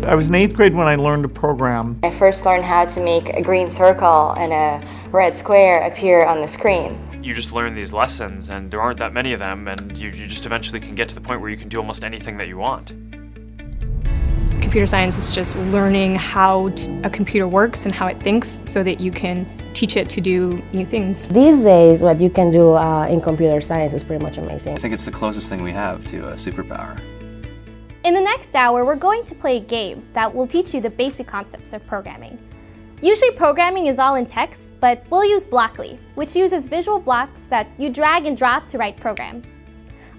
I was in 8th grade when I learned to program. I first learned how to make a green circle and a red square appear on the screen. You just learn these lessons, and there aren't that many of them, and you just eventually can get to the point where you can do almost anything that you want. Computer science is just learning how a computer works and how it thinks so that you can teach it to do new things. These days, what you can do in computer science is pretty much amazing. I think it's the closest thing we have to a superpower. In the next hour, we're going to play a game that will teach you the basic concepts of programming. Usually programming is all in text, but we'll use Blockly, which uses visual blocks that you drag and drop to write programs.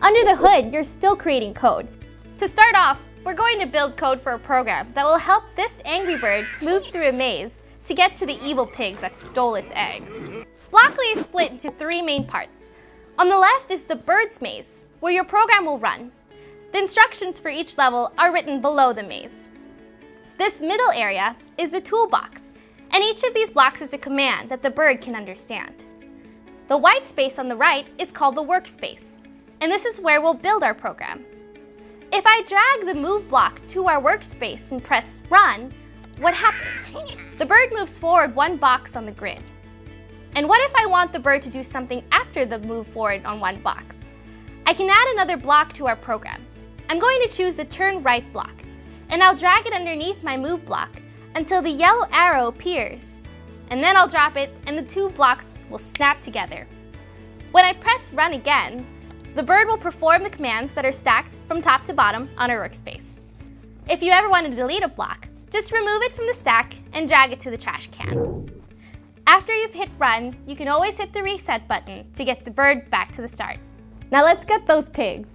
Under the hood, you're still creating code. To start off, we're going to build code for a program that will help this angry bird move through a maze to get to the evil pigs that stole its eggs. Blockly is split into 3 main parts. On the left is the bird's maze, where your program will run. The instructions for each level are written below the maze. This middle area is the toolbox, and each of these blocks is a command that the bird can understand. The white space on the right is called the workspace, and this is where we'll build our program. If I drag the move block to our workspace and press run, what happens? The bird moves forward 1 box on the grid. And what if I want the bird to do something after the move forward on 1 box? I can add another block to our program. I'm going to choose the turn right block, and I'll drag it underneath my move block until the yellow arrow appears. And then I'll drop it and the 2 blocks will snap together. When I press run again, the bird will perform the commands that are stacked from top to bottom on our workspace. If you ever want to delete a block, just remove it from the stack and drag it to the trash can. After you've hit run, you can always hit the reset button to get the bird back to the start. Now let's get those pigs.